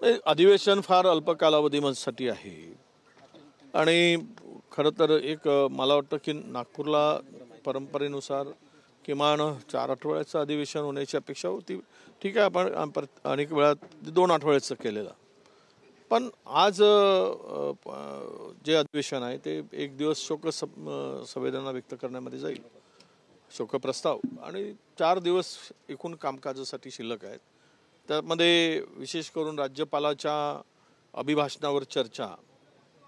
अधिवेशन फार अल्प कालावधीसाठी आहे आणि खरं तर एक मला वाटतं की नागपूरला परंपरेनुसार किमान 4 आठवड्याचं अधिवेशन होण्याची अपेक्षा होती. ठीक आहे, आपण अनेक वेळा 2 आठवड्याचं केलेलं. पण आज जे अधिवेशन आहे ते एक दिवस संवेदना व्यक्त करण्यामध्ये जाईल, शोकप्रस्ताव, आणि 4 दिवस एकूण कामकाजासाठी शिल्लक आहेत. त्यामध्ये विशेष करून राज्यपालाच्या अभिभाषणावर चर्चा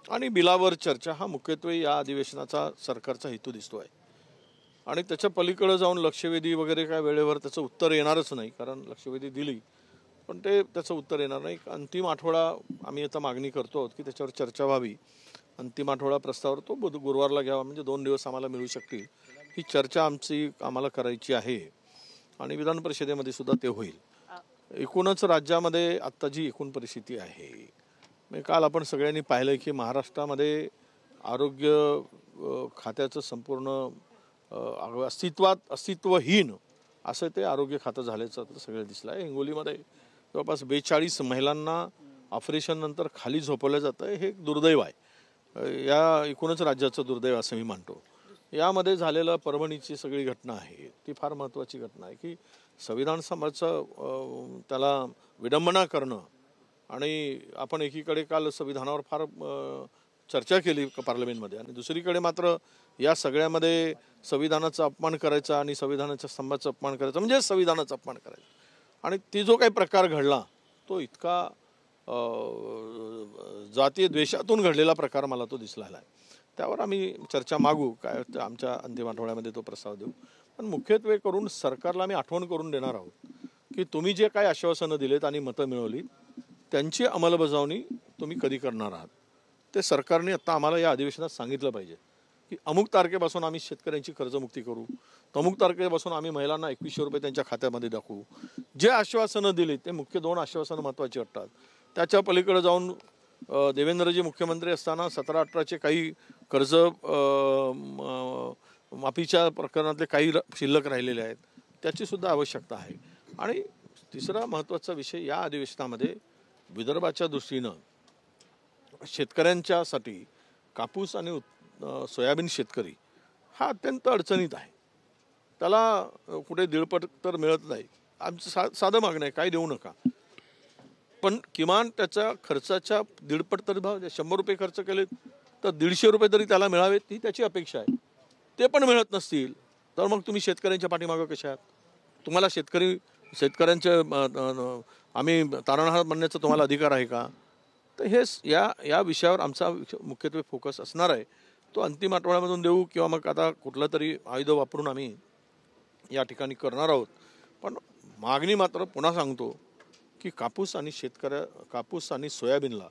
आणि बिलावर चर्चा हा मुख्यत्वे या अधिवेशनाचा सरकारचा हेतू दिसतो आहे. आणि त्याच्या पलीकडे जाऊन लक्षवेधी वगैरे काय वेळेवर त्याचं उत्तर येणारच नाही, कारण लक्षवेधी दिली पण त्याचं उत्तर येणार नाही. अंतिम आठवडा आम्ही आता मागणी करतो आहोत की त्याच्यावर चर्चा व्हावी. अंतिम आठवडा प्रस्तावावर तो गुरुवारला घ्यावा, म्हणजे 2 दिवस आम्हाला मिळू शकतील. ही चर्चा आम्हाला करायची आहे आणि विधान परिषदेमध्ये सुद्धा ते होईल. एकूणच राज्यामध्ये आत्ता जी एकूण परिस्थिती आहे, म्हणजे काल आपण सगळ्यांनी पाहिलं की महाराष्ट्रामध्ये आरोग्य खात्याचं संपूर्ण अस्तित्वहीन असं ते आरोग्य खातं झाल्याचं सगळं दिसलं आहे. हिंगोलीमध्ये जवळपास 42 महिलांना ऑपरेशननंतर खाली झोपवलं जातं. हे एक दुर्दैव आहे, या एकूणच राज्याचं दुर्दैव असं मी मानतो. यामध्ये झालेलं परभणीची सगळी घटना आहे ती फार महत्त्वाची घटना आहे की संविधान समाजाचं त्याला विडंबना करणं. आणि आपण एकीकडे काल संविधानावर फार चर्चा केली पार्लमेंटमध्ये, आणि दुसरीकडे मात्र या सगळ्यामध्ये संविधानाचा अपमान करायचा आणि संविधानाच्या स्तंभाचा अपमान करायचा म्हणजे संविधानाचा अपमान करायचा. आणि ती जो काही प्रकार घडला तो इतका जातीय द्वेषातून घडलेला प्रकार मला तो दिसलेला आहे. त्यावर आम्ही चर्चा मागू, काय आमच्या अंतिम आठवड्यामध्ये तो प्रस्ताव देऊ. पण मुख्यत्वे करून सरकारला आम्ही आठवण करून देणार आहोत की तुम्ही जे काही आश्वासनं दिलेत आणि मतं मिळवली त्यांची अंमलबजावणी तुम्ही कधी करणार आहात ते सरकारने आता आम्हाला या अधिवेशनात सांगितलं पाहिजे की अमुक तारखेपासून आम्ही शेतकऱ्यांची कर्जमुक्ती करू, अमुक तारखेपासून आम्ही महिलांना 2100 रुपये त्यांच्या खात्यामध्ये दाखवू. जे आश्वासनं दिली ते मुख्य 2 आश्वासनं महत्त्वाची वाटतात. त्याच्या पलीकडे जाऊन देवेंद्रजी मुख्यमंत्री असताना 17-18चे काही कर्ज माफीच्या प्रकरणातले काही शिल्लक राहिलेले आहेत, त्याचीसुद्धा आवश्यकता आहे. आणि तिसरा महत्त्वाचा विषय या अधिवेशनामध्ये विदर्भाच्या दृष्टीनं शेतकऱ्यांच्यासाठी कापूस आणि सोयाबीन शेतकरी हा अत्यंत अडचणीत आहे. त्याला कुठे दीडपट तर मिळत नाही. आमचं साधं मागणं आहे, काय देऊ नका, पण किमान त्याच्या खर्चाच्या दीडपट तरी भाव 100 रुपये खर्च केले तर 150 रुपये तरी त्याला मिळावेत ही त्याची अपेक्षा आहे. ते पण मिळत नसतील तर मग तुम्ही शेतकऱ्यांच्या पाठीमागं कशा आहात? तुम्हाला शेतकऱ्यांचे आम्ही तारणहार म्हणण्याचा तुम्हाला अधिकार आहे का? तर हे या विषयावर आमचा मुख्यत्वे फोकस असणार आहे. तो अंतिम आठवड्यामधून देऊ किंवा मग आता कुठलं तरी आयुध वापरून आम्ही या ठिकाणी करणार आहोत. पण मागणी मात्र पुन्हा सांगतो की कापूस आणि सोयाबीनला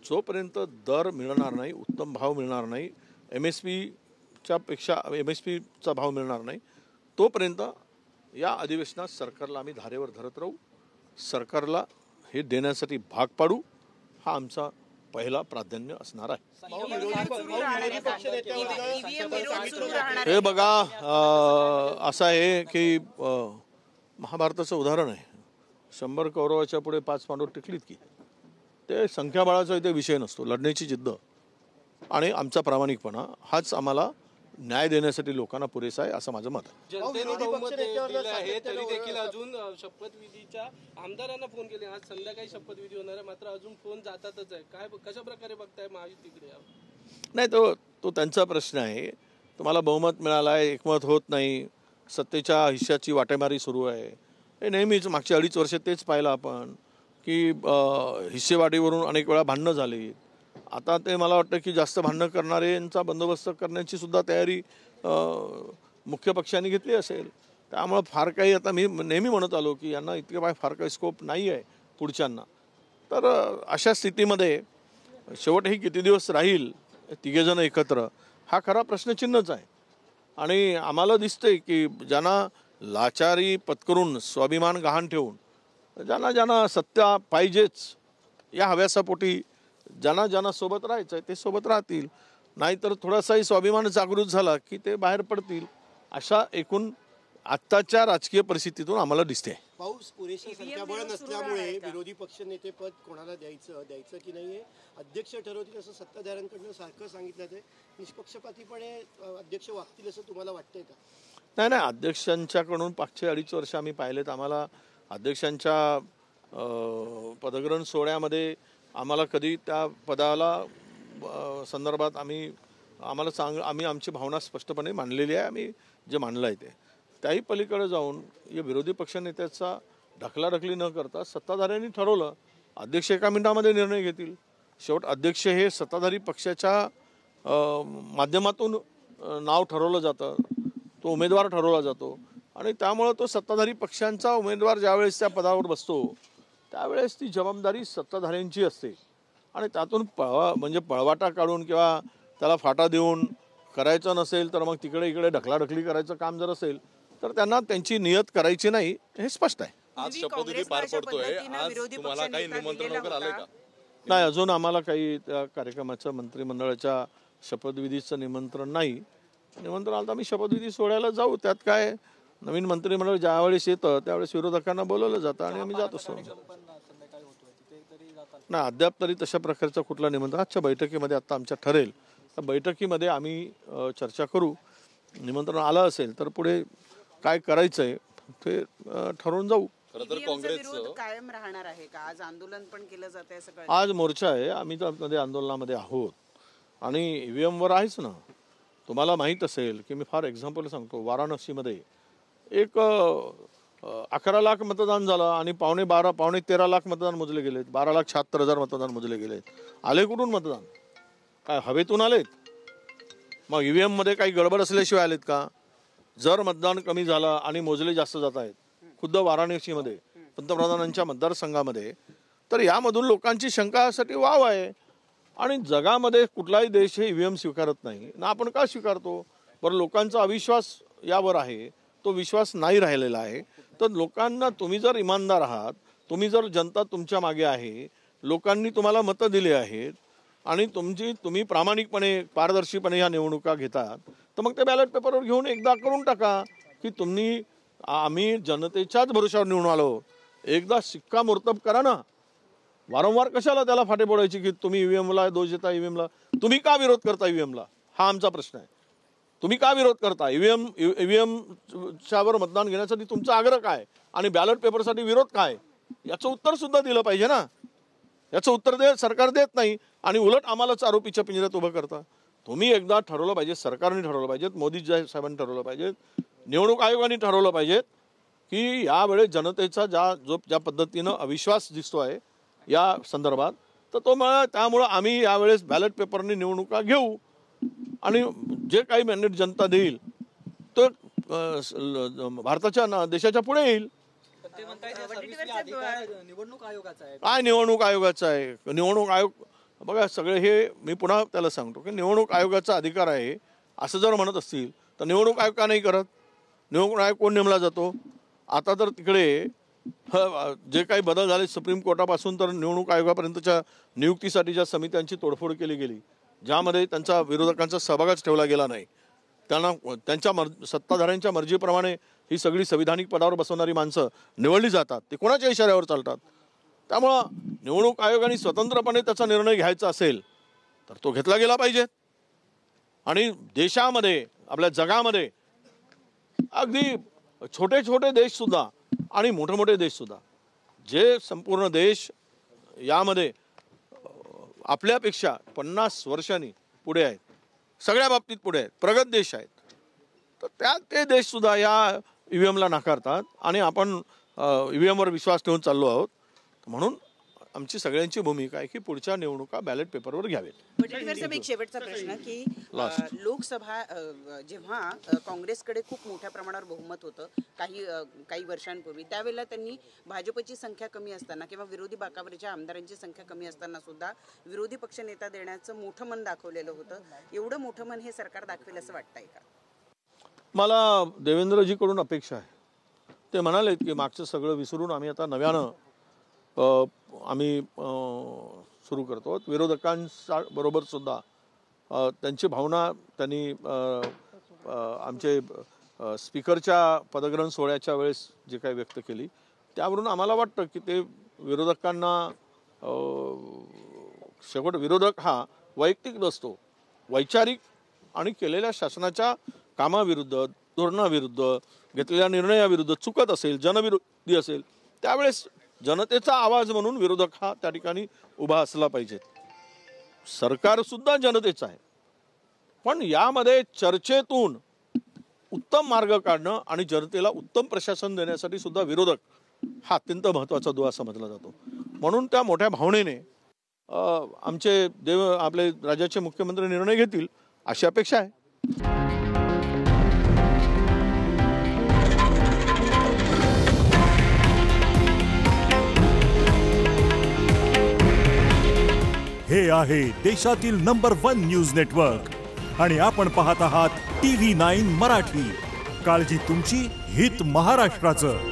जोपर्यंत दर मिळणार नाही, उत्तम भाव मिळणार नाही, MSPचा भाव मिळणार नाही, तोपर्यंत या अधिवेशनात सरकारला आम्ही धारेवर धरत राहू. सरकारला हे देण्यासाठी भाग पाडू, हा आमचा पहिला प्राधान्य असणार आहे. हे बघा, असं आहे की महाभारताचं उदाहरण आहे. 100 कौरवाच्या पुढे 5 पांडव टिकलीत की. ते संख्याबळाचा इथे विषय नसतो, लढण्याची जिद्द आणि आमचा प्रामाणिकपणा हाच आम्हाला न्याय देण्यासाठी लोकांना पुरेसा आहे असं माझं मत आहे. जनतेने बहुमत दिलं आहे तरी देखील अजून शपथविधीच्या आमदारांना फोन केले. आज संध्याकाळी शपथविधी होणार आहे, मात्र अजून फोन जातातच आहे. काय कशा प्रकारे बघताय महायुतीकडे? नाही, तो त्यांचा प्रश्न आहे. तुम्हाला बहुमत मिळालं आहे, एकमत होत नाही, सत्तेच्या हिश्श्याची वाटेमारी सुरू आहे. हे नेहमीच मागच्या 2.5 वर्ष तेच पाहिलं आपण की हिस्सेवाटीवरून अनेक वेळा भांडणं झाली. आता ते मला वाटतं की जास्त भांडणं करणाऱ्यांचा बंदोबस्त करण्याची सुद्धा तयारी मुख्य पक्षांनी घेतली असेल. त्यामुळं फार काही आता मी नेहमी म्हणत आलो की यांना इतके फार काही स्कोप नाही आहे पुढच्यांना. तर अशा स्थितीमध्ये शेवटही किती दिवस राहील तिघेजण एकत्र हा खरा प्रश्नचिन्हच आहे. आणि आम्हाला दिसतंय की ज्यांना लाचारी पत्करून स्वाभिमान गहाण ठेवून ज्यांना सत्ता पाहिजेच या हव्यासापोटी ज्यांना सोबत राहायचं आहे ते सोबत राहतील, नाहीतर थोडासाही स्वाभिमान जागृत झाला की ते बाहेर पडतील. अशा एकूण आत्ताच्या राजकीय परिस्थितीतून आम्हाला दिसते. पाऊस पुरेशा संख्याबळ नसल्यामुळे विरोधी पक्षनेते पद कोणाला द्यायचं की नाही हे अध्यक्ष ठरवतील असं सत्ताधाऱ्यांकडनं सारखं सांगितलं आहे. निष्पक्षपातीपणे अध्यक्ष वागतील असं तुम्हाला वाटतंय का? नाही नाही, अध्यक्षांच्याकडून मागचे 2.5 वर्ष आम्ही पाहिलेत. आम्हाला अध्यक्षांच्या पदग्रहण सोहळ्यामध्ये आम्हाला कधी त्या पदाला संदर्भात आम्ही आमची भावना स्पष्टपणे मांडलेली आहे. आम्ही जे मांडलं आहे त्याही पलीकडे जाऊन या विरोधी पक्षनेत्याचा ढकलाढकली न करता सत्ताधाऱ्यांनी ठरवलं. अध्यक्ष एका मिनिटामध्ये निर्णय घेतील. शेवट अध्यक्ष हे सत्ताधारी पक्षाच्या माध्यमातून नाव ठरवलं जातं, तो उमेदवार ठरवला जातो आणि त्यामुळं तो सत्ताधारी पक्षांचा उमेदवार ज्यावेळेस त्या पदावर बसतो त्यावेळेस ती जबाबदारी सत्ताधाऱ्यांची असते आणि त्यातून पळवाटा काढून किंवा त्याला फाटा देऊन करायचं नसेल तर मग इकडे ढकलाढकली करायचं काम जर असेल तर त्यांना त्यांची नियत करायची नाही, हे स्पष्ट आहे. आज शपथविधी पार पडतोय, आज तुम्हाला काही निमंत्रण वगैरे आलंय का? नाही, अजून आम्हाला काही त्या कार्यक्रमाचं मंत्रिमंडळाच्या शपथविधीचं निमंत्रण नाही. निमंत्रण आलं तर आम्ही शपथविधी सोहळ्याला जाऊ. त्यात काय, नवीन मंत्रिमंडळ ज्यावेळेस येतं त्यावेळेस विरोधकांना बोलवलं जातं आणि आम्ही जात असतो. नाही, अद्याप तरी तशा प्रकारचं कुठलं निमंत्रण आजच्या बैठकीमध्ये आता आमच्या ठरेल त्या बैठकीमध्ये आम्ही चर्चा करू. निमंत्रण आलं असेल तर पुढे काय करायचंय ते ठरवून जाऊ. खरं काँग्रेस कायम राहणार आहे का? आज आंदोलन पण केलं जात आहे सगळं. आज मोर्चा आहे, आम्ही त्यामध्ये आंदोलनामध्ये आहोत आणि ईव्हीएमवर आहेच ना. तुम्हाला माहीत असेल की मी फार एक्झाम्पल सांगतो, वाराणसीमध्ये एक 11 लाख मतदान झालं आणि पावणे 13 लाख मतदान मोजले गेलेत. 12,76,000 मतदान मोजले गेलेत. आले कुठून मतदान? काय हवेतून आलेत? मग ईव्हीएम मध्ये काही गडबड असल्याशिवाय आलेत का? जर मतदान कमी झालं आणि मोजले जास्त जात आहेत खुद्द वाराणसीमध्ये पंतप्रधानांच्या मतदारसंघामध्ये, तर यामधून लोकांची शंकासाठी वाव आहे. आणि जगामध्ये कुठलाही देश हे ईव्हीएम स्वीकारत नाही ना. आपण का स्वीकारतो? बरं, लोकांचा अविश्वास यावर आहे, तो विश्वास नाही राहिलेला आहे. तर लोकांना, तुम्ही जर इमानदार आहात, तुम्ही जर जनता तुमच्या मागे आहे, लोकांनी तुम्हाला मतं दिली आहेत आणि तुम्ही प्रामाणिकपणे पारदर्शीपणे ह्या निवडणुका घेतात, तर मग ते बॅलेट पेपरवर घेऊन एकदा करून टाका की आम्ही जनतेच्याच भरोशावर निवडून आलो. एकदा शिक्कामोर्तब करा ना. वारंवार कशाला त्याला फाटे फोडायची की तुम्ही ईव्हीएमला दोष देता? ईव्हीएमला तुम्ही का विरोध करता? ईव्हीएमला हा आमचा प्रश्न आहे. तुम्ही का विरोध करता? ईव्हीएमच्यावर मतदान घेण्यासाठी तुमचा आग्रह काय आणि बॅलेट पेपरसाठी विरोध काय? याचं उत्तर सुद्धा दिलं पाहिजे ना. याचं उत्तर सरकार देत नाही आणि उलट आम्हालाच आरोपीच्या पिंजऱ्यात उभं करता. तुम्ही एकदा ठरवलं पाहिजे, सरकारने ठरवलं पाहिजे, मोदी साहेबांनी ठरवलं पाहिजे, निवडणूक आयोगाने ठरवलं पाहिजे की यावेळेस जनतेचा ज्या पद्धतीनं अविश्वास दिसतो आहे या संदर्भात, तर त्यामुळं आम्ही यावेळेस बॅलेट पेपरने निवडणुका घेऊ आणि जे काही मॅन्डेट जनता देईल तो भारताच्या देशाच्या पुढे येईल. निवडणूक आयोगाचा आहे. काय निवडणूक आयोगाचा आहे? निवडणूक आयोग बघा, सगळे हे मी पुन्हा त्याला सांगतो की निवडणूक आयोगाचा अधिकार आहे असं जर म्हणत असतील तर निवडणूक आयोग का नाही करत? निवडणूक आयोग कोण नेमला जातो? आता तर तिकडे जे काही बदल झाले सुप्रीम कोर्टापासून तर निवडणूक आयोगापर्यंतच्या नियुक्तीसाठीच्या समित्यांची तोडफोड केली गेली, ज्यामध्ये त्यांचा विरोधकांचा सहभागच ठेवला गेला नाही. त्यांना त्यांच्या सत्ताधाऱ्यांच्या मर्जीप्रमाणे ही सगळी संविधानिक पदावर बसवणारी माणसं निवडली जातात. ते कोणाच्या इशाऱ्यावर चालतात? त्यामुळं निवडणूक आयोगाने स्वतंत्रपणे त्याचा निर्णय घ्यायचा असेल तर तो घेतला गेला पाहिजे. आणि देशामध्ये, आपल्या जगामध्ये अगदी छोटे छोटे देशसुद्धा आणि मोठे मोठे देशसुद्धा, जे संपूर्ण देश यामध्ये आपल्यापेक्षा 50 वर्षांनी पुढे आहेत, सगळ्या बाबतीत पुढे आहेत, प्रगत देश आहेत, तर ते देशसुद्धा या ईव्हीएमला नाकारतात आणि आपण ईव्हीएमवर विश्वास ठेवून चाललो आहोत. म्हणून आमची सगळ्यांची भूमिका आहे की पुढच्या निवडणुका बॅलेट पेपरवर घ्यावेत. वडेट्टीवार एक शेवटचा प्रश्न की लोकसभा जेव्हा काँग्रेसकडे खूप मोठ्या प्रमाणावर बहुमत होतं काही वर्षांपूर्वी, त्यावेळेला त्यांनी भाजपची संख्या कमी असताना किंवा विरोधी बाकावरच्या आमदारांची संख्या कमी असताना सुद्धा विरोधी पक्ष नेता देण्याचं मोठं मन दाखवलेलं होतं. एवढं मोठं मन हे सरकार दाखवेल असं वाटतंय का? मला देवेंद्रजीकडून अपेक्षा आहे. ते म्हणालेत की मागचं सगळं विसरून आम्ही आता नव्यानं आम्ही सुरू करतो. विरोधकांबरोबर सुद्धा त्यांची भावना त्यांनी आमचे स्पीकरच्या पदग्रहण सोहळ्याच्या वेळेस जे काही व्यक्त केली त्यावरून आम्हाला वाटतं की ते विरोधकांना शेवट विरोधक हा वैयक्तिक नसतो, वैचारिक आणि केलेल्या शासनाच्या कामाविरुद्ध, धोरणाविरुद्ध, घेतलेल्या निर्णयाविरुद्ध चुकत असेल, जनविरोधी असेल, त्यावेळेस जनतेचा आवाज म्हणून विरोधक हा त्या ठिकाणी उभा असला पाहिजे. सरकारसुद्धा जनतेचं आहे, पण यामध्ये चर्चेतून उत्तम मार्ग काढणं आणि जनतेला उत्तम प्रशासन देण्यासाठी सुद्धा विरोधक हा अत्यंत महत्त्वाचा दुवा समजला जातो. म्हणून त्या मोठ्या भावनेने आमचे आपले राज्याचे मुख्यमंत्री निर्णय घेतील अशी अपेक्षा आहे. हे आहे देशातील नंबर 1 न्यूज नेटवर्क आणि आपण पाहत आहात TV9 मराठी. काळजी तुमची, हित महाराष्ट्राचं.